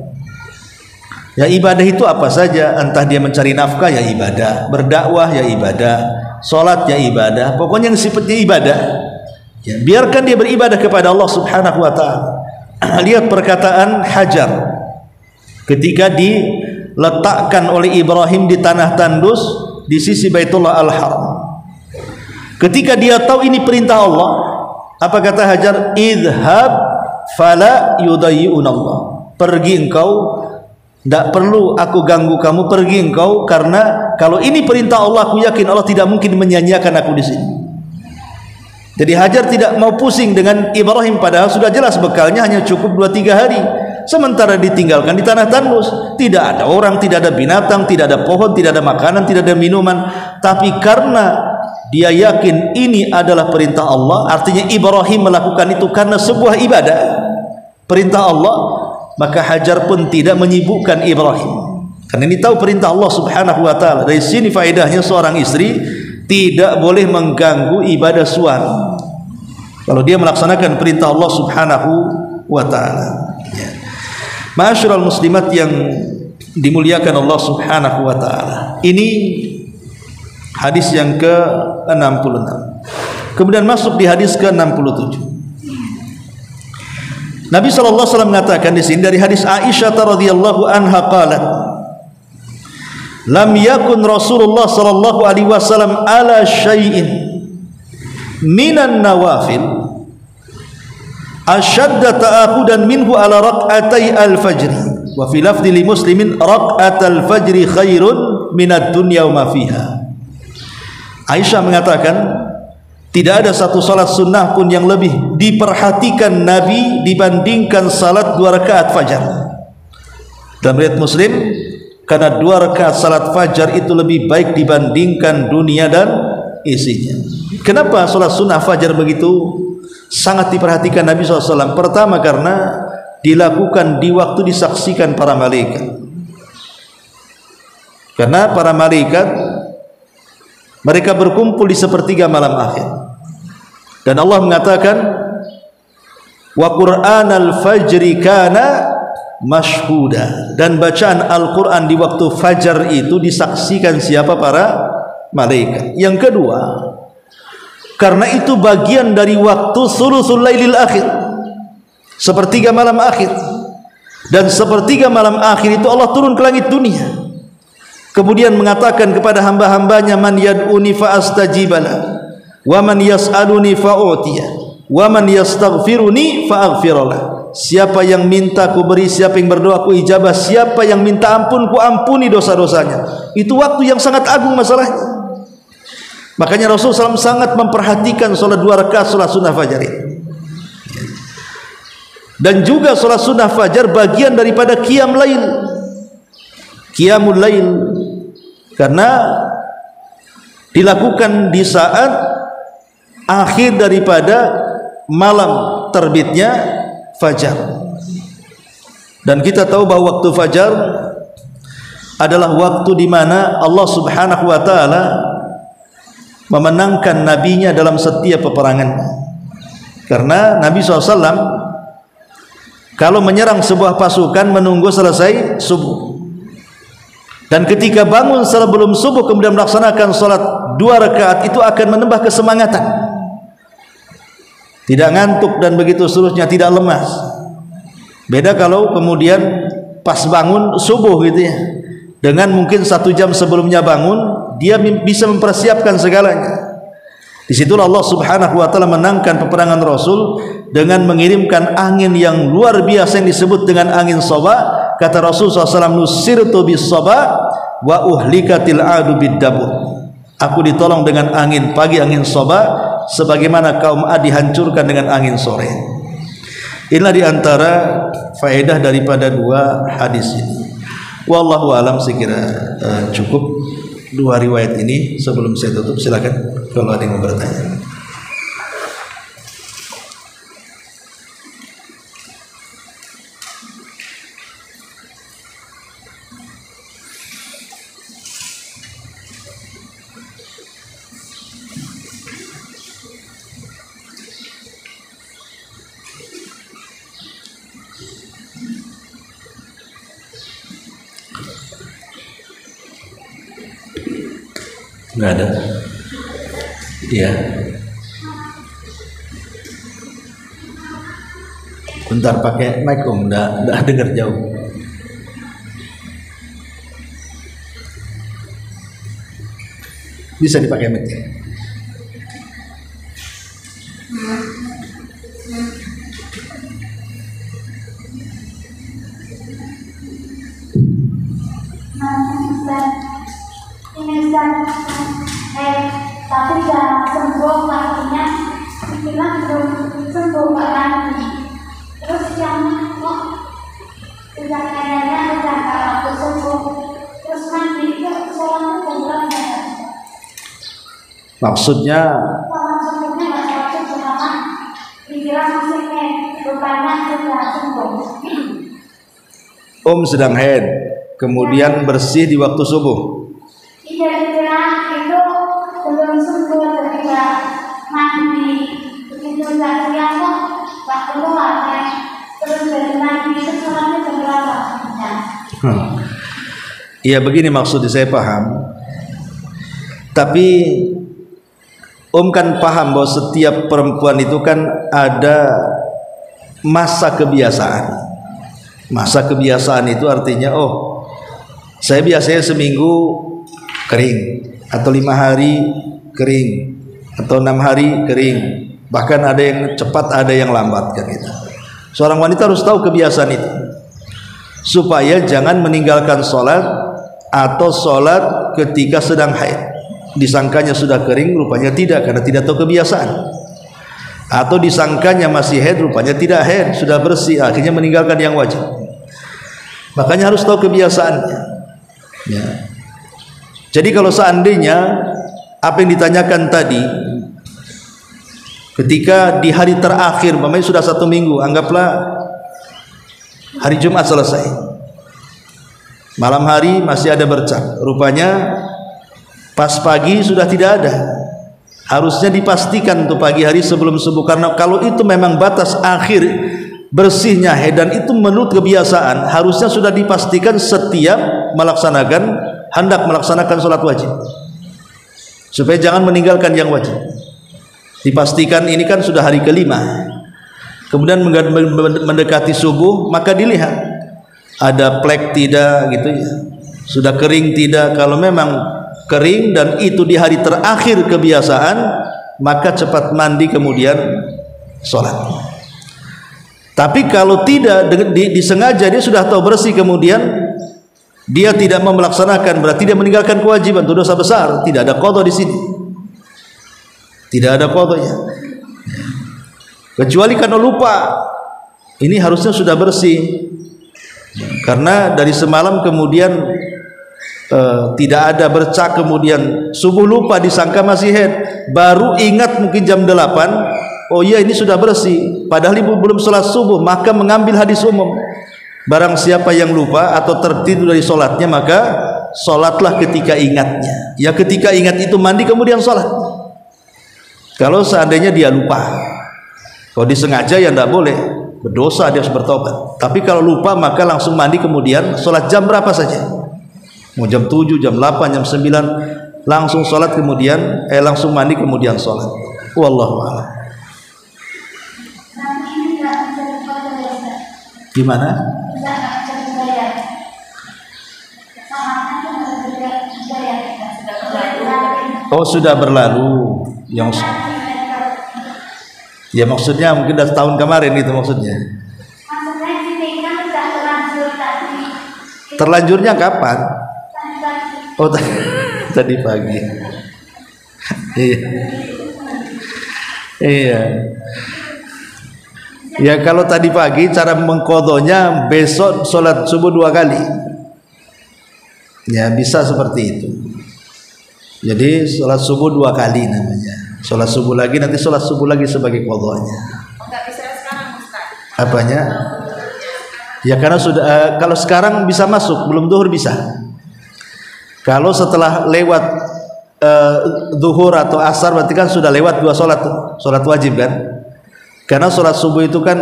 Ya ibadah itu apa saja, entah dia mencari nafkah ya ibadah, berdakwah ya ibadah, sholat ya ibadah, pokoknya yang sifatnya ibadah ya, biarkan dia beribadah kepada Allah Subhanahu wa ta'ala. Lihat perkataan Hajar ketika diletakkan oleh Ibrahim di tanah tandus di sisi Baitullah Al-Haram. Ketika dia tahu ini perintah Allah, apa kata Hajar? Idhab fala yudayyi'un Allah. pergi engkau, tidak perlu aku ganggu kamu, pergi engkau, karena kalau ini perintah Allah, aku yakin Allah tidak mungkin menyanyiakan aku di sini. Jadi Hajar tidak mau pusing dengan Ibrahim, padahal sudah jelas bekalnya hanya cukup 2-3 hari. Sementara ditinggalkan di tanah tandus, tidak ada orang, tidak ada binatang, tidak ada pohon, tidak ada makanan, tidak ada minuman. Tapi karena dia yakin ini adalah perintah Allah, artinya Ibrahim melakukan itu karena sebuah ibadah, perintah Allah, maka Hajar pun tidak menyibukkan Ibrahim, karena ini tahu perintah Allah subhanahu wa ta'ala. Dari sini faedahnya seorang istri tidak boleh mengganggu ibadah suami kalau dia melaksanakan perintah Allah subhanahu wa ta'ala. Ma'asyiral muslimat yang dimuliakan Allah subhanahu wa ta'ala, ini hadis yang ke-66. Kemudian masuk di hadis ke-67. Nabi SAW mengatakan di sini dari hadis Aisyah radhiyallahu anha qalat, lam yakun Rasulullah sallallahu alaihi wasallam ala syai'in minan nawafil asyadda ta'ahudan minhu ala rak'atai al-fajri wa fi lafzi li muslimin rak'atal fajri khairun minad dunya wa ma fiha. Aisyah mengatakan tidak ada satu salat sunnah pun yang lebih diperhatikan Nabi dibandingkan salat 2 rakaat fajar. Dalam riwayat Muslim, karena 2 rakaat salat fajar itu lebih baik dibandingkan dunia dan isinya. Kenapa salat sunnah fajar begitu sangat diperhatikan Nabi SAW? Pertama, karena dilakukan di waktu disaksikan para malaikat. Karena para malaikat mereka berkumpul di sepertiga malam akhir, dan Allah mengatakan wa Qur'anal fajri kana mashhuda, dan bacaan Al-Quran di waktu fajar itu disaksikan siapa? Para malaikat. Yang kedua, karena itu bagian dari waktu sulusul lailil akhir, sepertiga malam akhir, dan sepertiga malam akhir itu Allah turun ke langit dunia, kemudian mengatakan kepada hamba-hambanya, man yad'uni fa astajibala wa man yas'aluni fa u'tiya wa man yastaghfiruni fa aghfirlah. Siapa yang minta ku beri, siapa yang berdoa ku ijabah, siapa yang minta ampun ku ampuni dosa-dosanya. Itu waktu yang sangat agung masalahnya. Makanya Rasulullah SAW sangat memperhatikan sholat 2 rakaat sholat sunnah fajar ini. Dan juga sholat sunnah fajar bagian daripada qiyam lail, qiyamul lail, karena dilakukan di saat akhir daripada malam terbitnya fajar. Dan kita tahu bahwa waktu fajar adalah waktu di mana Allah Subhanahu wa taala memenangkan nabinya dalam setiap peperangan. Karena Nabi SAW kalau menyerang sebuah pasukan menunggu selesai subuh, dan ketika bangun sebelum subuh kemudian melaksanakan sholat 2 rakaat itu akan menambah kesemangatan, tidak ngantuk dan begitu seterusnya, tidak lemas. Beda kalau kemudian pas bangun subuh gitu ya, dengan mungkin 1 jam sebelumnya bangun dia bisa mempersiapkan segalanya. Disitulah Allah Subhanahu wa ta'ala menangkan peperangan Rasul dengan mengirimkan angin yang luar biasa yang disebut dengan angin soba. Kata Rasul SAW, nusirtu bis soba wa uhlikatil adu biddabur. Aku ditolong dengan angin pagi, angin soba, sebagaimana kaum Ad dihancurkan dengan angin sore. Inilah diantara faedah daripada 2 hadis ini. Wallahu alam, sekira cukup 2 riwayat ini. Sebelum saya tutup, silakan kalau ada yang mau bertanya. Nggak ada. Iya. Bentar pakai mic om, nggak dengar jauh. Bisa dipakai mic. Maksudnya sedang haid, kemudian bersih di waktu subuh. Iya, itu belum subuh ketika mandi, begitu nggak siang kok waktu keluar terus dari mandi itu sholatnya jam berapa? Iya begini maksudnya, saya paham. Tapi kan paham bahwa setiap perempuan itu kan ada masa kebiasaan. Masa kebiasaan itu artinya, saya biasanya seminggu kering, atau 5 hari kering, atau 6 hari kering. Bahkan ada yang cepat, ada yang lambat kan itu. Seorang wanita harus tahu kebiasaan itu, supaya jangan meninggalkan sholat atau sholat ketika sedang haid. Disangkanya sudah kering, rupanya tidak, karena tidak tahu kebiasaan. Atau disangkanya masih haid, rupanya tidak haid, sudah bersih, akhirnya meninggalkan yang wajib. Makanya harus tahu kebiasaannya ya. Jadi kalau seandainya apa yang ditanyakan tadi, ketika di hari terakhir, umpamanya sudah 1 minggu, anggaplah hari Jumat selesai, malam hari masih ada bercak, rupanya pas pagi sudah tidak ada. Harusnya dipastikan untuk pagi hari sebelum subuh, karena kalau itu memang batas akhir bersihnya haid, dan itu menurut kebiasaan, harusnya sudah dipastikan setiap hendak melaksanakan sholat wajib, supaya jangan meninggalkan yang wajib. Dipastikan ini kan sudah hari ke-5, kemudian mendekati subuh, maka dilihat ada plek tidak gitu ya, sudah kering tidak. Kalau memang kering dan itu di hari terakhir kebiasaan, maka cepat mandi kemudian sholat. Tapi kalau tidak, disengaja dia sudah tahu bersih, kemudian dia tidak mau melaksanakan, berarti dia meninggalkan kewajiban, itu dosa besar. Tidak ada qadha di sini, tidak ada qadhanya, kecuali karena lupa. Ini harusnya sudah bersih, karena dari semalam kemudian tidak ada bercak, kemudian subuh lupa, disangka masih haid, baru ingat mungkin jam 8, oh iya ini sudah bersih, padahal ibu belum sholat subuh. Maka mengambil hadis umum, barang siapa yang lupa atau tertidur dari sholatnya, maka sholatlah ketika ingatnya. Ya ketika ingat itu mandi kemudian sholat. Kalau seandainya dia lupa, kalau disengaja ya tidak boleh, berdosa, dia harus bertobat. Tapi kalau lupa maka langsung mandi kemudian sholat, jam berapa saja, mau jam 7, jam 8, jam 9, langsung sholat kemudian langsung mandi kemudian sholat. Wallahu a'lam. Gimana? Oh sudah berlalu, yang ya maksudnya mungkin dari tahun kemarin itu maksudnya. Terlanjurnya kapan? Oh tadi pagi. Iya. Iya. Ya kalau tadi pagi, cara mengqadhanya besok sholat subuh 2 kali. Ya bisa seperti itu. Jadi sholat subuh 2 kali namanya. Sholat subuh lagi, nanti sholat subuh lagi sebagai qadhanya. Enggak bisa sekarang Ustaz. Apanya? Ya karena sudah kalau sekarang bisa masuk, belum zuhur bisa. Kalau setelah lewat zuhur atau asar, berarti kan sudah lewat 2 sholat wajib kan? Karena sholat subuh itu kan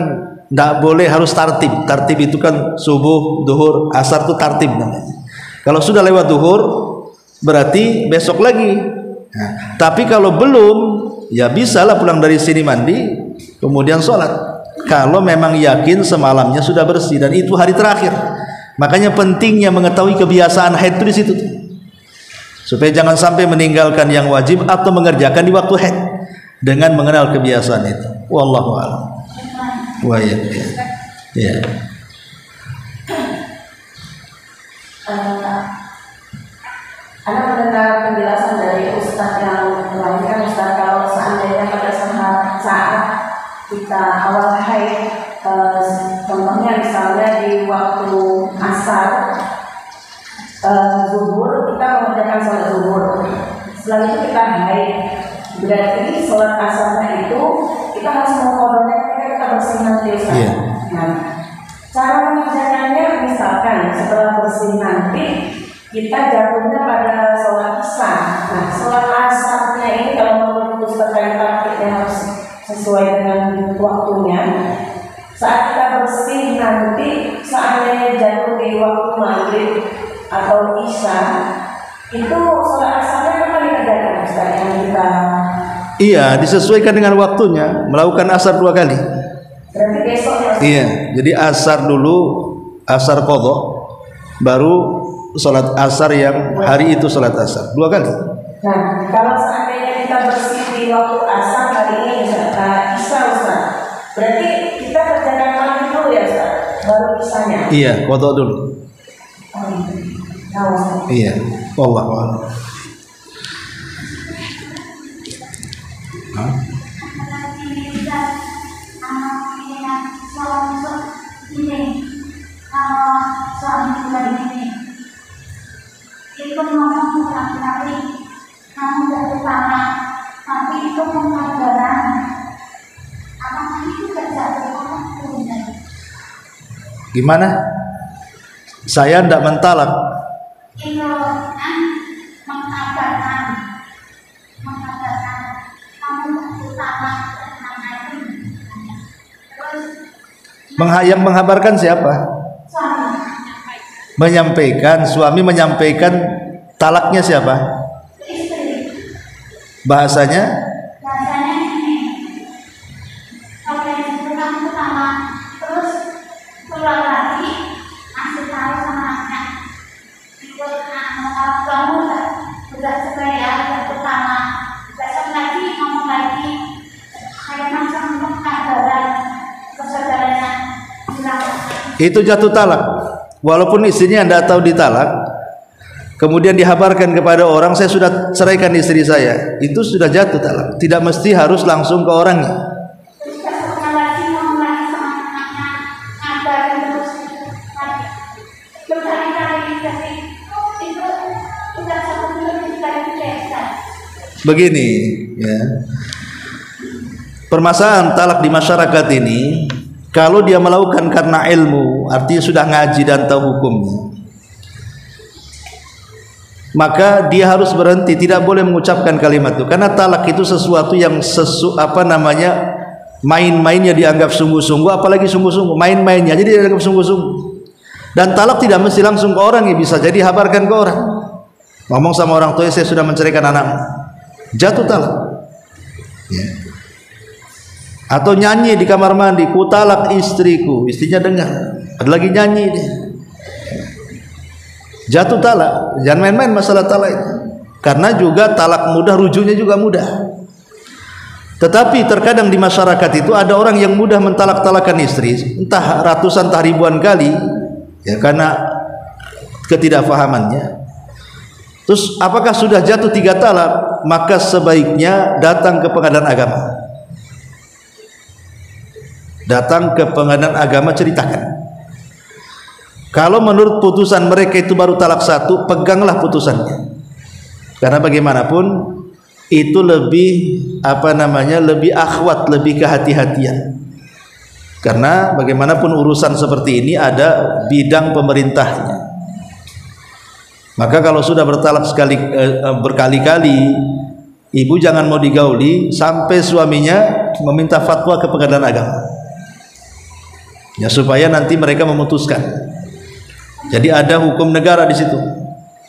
tidak boleh harus tartib. Tartib itu kan subuh, zuhur, asar itu tartib namanya. Kalau sudah lewat zuhur berarti besok lagi. Nah, tapi kalau belum, ya bisalah pulang dari sini mandi kemudian sholat. Kalau memang yakin semalamnya sudah bersih dan itu hari terakhir. Makanya pentingnya mengetahui kebiasaan haid itu di situ, supaya jangan sampai meninggalkan yang wajib atau mengerjakan di waktu haid dengan mengenal kebiasaan itu. Wallahu a'lam. Wa ya. Ya. Anda mendengar penjelasan dari Ustaz yang melahirkan, Ustaz, kalau seandainya pada saat kita awal haid, contohnya misalnya di waktu asar, zuhur, kita mengerjakan sholat zuhur, setelah itu kita haid, Berarti sholat asarnya itu kita harus mengkodoknya kita bersih nanti Ustaz. Iya. Nah, cara mengerjakannya misalkan setelah bersih nanti kita jatuhnya pada sholat isya. Nah, sholat asarnya ini kalau menurut Ustaz kita harus sesuai dengan waktunya. Saat kita bersih nanti seandainya jatuh di waktu maghrib atau isya, itu sholat asarnya kapan dikerjakan Ustaz yang kita? Iya, disesuaikan dengan waktunya, melakukan asar 2 kali. Berarti besok ya? Iya, jadi asar dulu, asar qadha, baru sholat asar yang hari itu sholat asar 2 kali. Nah, kalau seandainya kita bersih di waktu asar hari ini misalkan isya Ustaz, berarti kita kerjakan maghrib dulu ya Ustaz, baru isyanya? Iya, qadha dulu. Oh, nah, Ustaz. Iya, wallahu a'lam. Itu ngomong laki-laki, kamu gak utama, tapi itu pengorbanan. Apakah itu kerja berkorban? Gimana? Saya tidak mentalak. Itu mengkabarkan kamu gak utama, terus Yang menghabarkan siapa? suami. Menyampaikan, suami menyampaikan talaknya siapa? Istri, Bahasanya rasanya ini, kalau yang itu kamu utama, terus keluar lagi, masih tahu sama anaknya, ikut anak kamu udah sesuai ya, udah utama, besok lagi ngomong lagi, kayak macam pengkabaran kesadarannya bilang. itu jatuh talak. Walaupun istrinya tidak tahu ditalak, kemudian dihabarkan kepada orang, saya sudah ceraikan istri saya, itu sudah jatuh talak. Tidak mesti harus langsung ke orangnya. Terus besoknya lagi ngomong lagi sama anaknya, ngabarin terus lagi. Berkali-kali dikasih, itu udah 1 bulan dikali desa. Begini, ya. Permasalahan talak di masyarakat ini, kalau dia melakukan karena ilmu, artinya sudah ngaji dan tahu hukumnya, maka dia harus berhenti, tidak boleh mengucapkan kalimat itu, karena talak itu sesuatu yang main-mainnya dianggap sungguh-sungguh, apalagi sungguh-sungguh, main-mainnya jadi dianggap sungguh-sungguh. Dan talak tidak mesti langsung ke orang, ya bisa jadi habarkan ke orang, ngomong sama orang tua, saya sudah menceraikan anak, jatuh talak, ya. Atau nyanyi di kamar mandi, ku talak istriku, istrinya dengar, ada lagi nyanyi dia, jatuh talak. Jangan main-main masalah talak itu, karena juga talak mudah, rujuknya juga mudah. Tetapi terkadang di masyarakat itu ada orang yang mudah mentalak-talakan istri, entah ratusan, entah ribuan kali, ya, karena ketidakfahamannya. Terus apakah sudah jatuh 3 talak, maka sebaiknya datang ke pengadilan agama. Datang ke pengadilan agama, ceritakan. Kalau menurut putusan mereka itu baru talak 1, peganglah putusannya. Karena bagaimanapun itu lebih lebih akhwat, lebih kehati-hatian. Karena bagaimanapun urusan seperti ini ada bidang pemerintahnya. Maka kalau sudah bertalak berkali-kali, ibu jangan mau digauli sampai suaminya meminta fatwa ke pengadilan agama. Ya, supaya nanti mereka memutuskan. Jadi ada hukum negara di situ,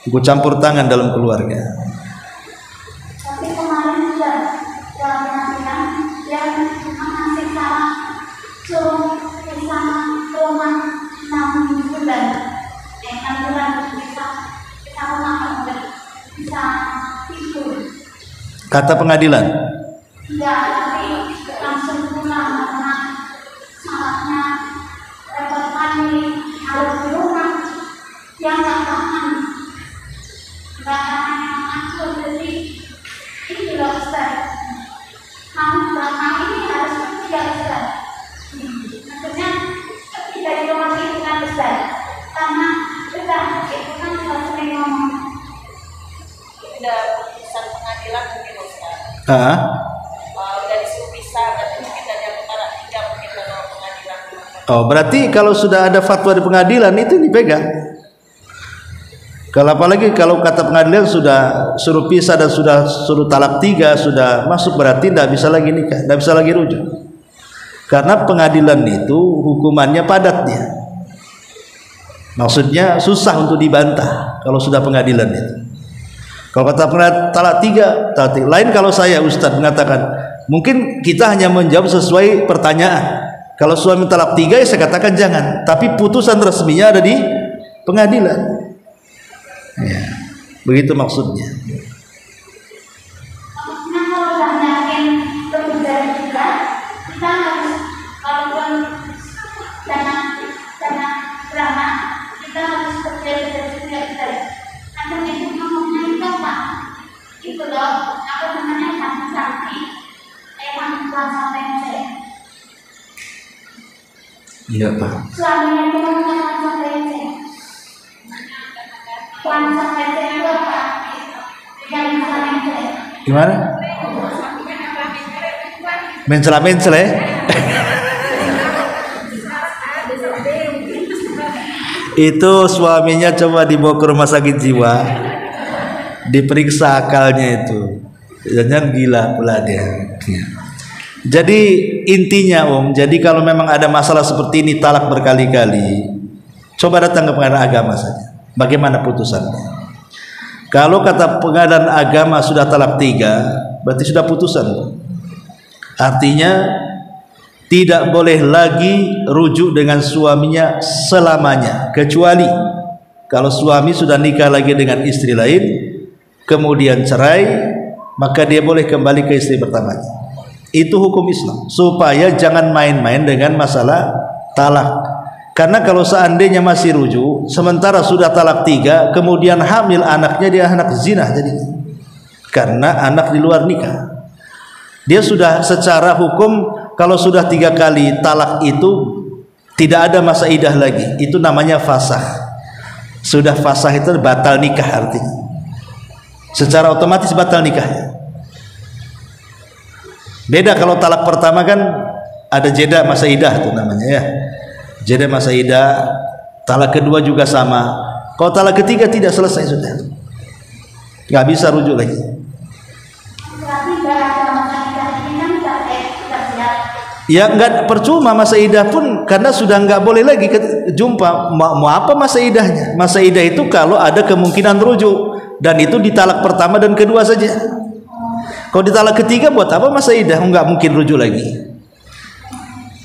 hukum campur tangan dalam keluarga. Tapi kemarin juga dalam penampilan yang masih sama suruh sama rumah 6 bulan, 6 bulan bisa rumah bisa tidur. Kata pengadilan. Tidak, tapi langsung pulang karena syaratnya harus di rumah, yang nggak tahan yang aku, jadi ini loh Ustaz, kamu selama ini harus tidak Ustaz, maksudnya tidak di rumah itu kan Ustaz, karena sudah itu kan sudah sering ngomong, Tidak putusan pengadilan mungkin Ustaz. Udah disuruh pisah, berarti kita jatuh talak 3 mungkin kalau pengadilan. Oh, berarti kalau sudah ada fatwa di pengadilan itu dipegang. Kalau apalagi kalau kata pengadilan sudah suruh pisah dan sudah suruh talak 3 sudah masuk, berarti tidak bisa lagi nikah, tidak bisa lagi rujuk. Karena pengadilan itu hukumannya padat dia. Maksudnya susah untuk dibantah kalau sudah pengadilan itu. Kalau kata pengadilan talak 3, talak 3. Lain kalau saya Ustadz mengatakan, mungkin kita hanya menjawab sesuai pertanyaan. Kalau suami talak 3 ya saya katakan jangan, tapi putusan resminya ada di pengadilan. Ya, begitu maksudnya. Maksudnya kalau sudah yakin lebih dari 3, kita harus, walaupun dana berapa, kita harus berbeda dari agar itu mempunyai apa itu loh, apa namanya, saksi kuasa pencet. Iya Pak. Suaminya itu mempunyai kuasa pencet. Kuasa pencet itu apa? Yang kuasa pencet. Gimana? Mencela-mencela ya? Itu suaminya coba dibawa ke rumah sakit jiwa, diperiksa akalnya itu, jangan gila pula dia. Jadi intinya jadi kalau memang ada masalah seperti ini talak berkali-kali, coba datang ke pengadilan agama saja. Bagaimana putusannya? Kalau kata pengadilan agama sudah talak 3, berarti sudah putusan. Artinya tidak boleh lagi rujuk dengan suaminya selamanya, kecuali kalau suami sudah nikah lagi dengan istri lain kemudian cerai, maka dia boleh kembali ke istri pertamanya. Itu hukum Islam, supaya jangan main-main dengan masalah talak. Karena kalau seandainya masih rujuk sementara sudah talak 3 kemudian hamil anaknya, dia anak zina jadinya, karena anak di luar nikah. Dia sudah secara hukum kalau sudah 3 kali talak itu tidak ada masa idah lagi, itu namanya fasakh. Sudah fasakh itu batal nikah, artinya secara otomatis batal nikahnya. Beda kalau talak pertama kan ada jeda masa idah itu namanya ya, jeda masa idah. Talak kedua juga sama. Kalau talak ketiga tidak, selesai sudah, nggak bisa rujuk lagi. Ya nggak percuma masa idah pun, karena sudah nggak boleh lagi jumpa. Mau apa masa idahnya? Masa idah itu kalau ada kemungkinan rujuk, dan itu di talak pertama dan kedua saja. Kalau di talak ketiga buat apa masa idah? Nggak mungkin rujuk lagi.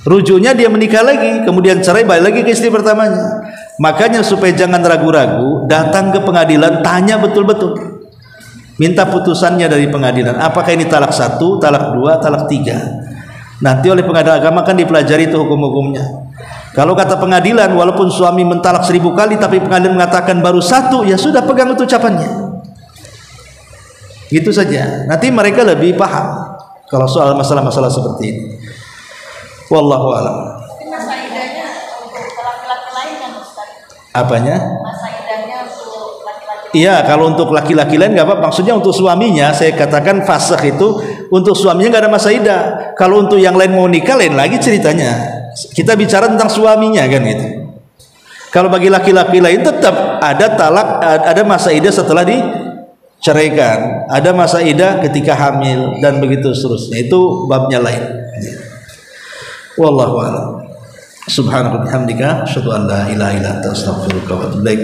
Rujuknya dia menikah lagi, kemudian cerai, balik lagi ke istri pertamanya. Makanya supaya jangan ragu-ragu, datang ke pengadilan, tanya betul-betul, minta putusannya dari pengadilan. Apakah ini talak 1, talak 2, talak 3? Nanti oleh pengadilan agama kan dipelajari itu hukum-hukumnya. Kalau kata pengadilan walaupun suami mentalak 1000 kali tapi pengadilan mengatakan baru 1, ya sudah, pegang itu ucapannya. Gitu saja. Nanti mereka lebih paham kalau soal masalah-masalah seperti ini. Wallahu a'lam. Masa idahnya untuk laki-laki lain kan Ustaz? Apanya? Masa idahnya untuk laki-laki. Iya, kalau untuk laki-laki lain nggak apa. Maksudnya untuk suaminya, saya katakan fasakh itu untuk suaminya nggak ada masa idah. Kalau untuk yang lain mau nikah lain lagi ceritanya. Kita bicara tentang suaminya kan gitu. Kalau bagi laki-laki lain tetap ada talak, ada masa idah setelah diceraikan, ada masa idah ketika hamil dan begitu seterusnya. Itu babnya lain. Wallahu a'lam. Subhanaka bihamdika asyhadu an la ilaha illa anta astaghfiruka wa atubu ilaik.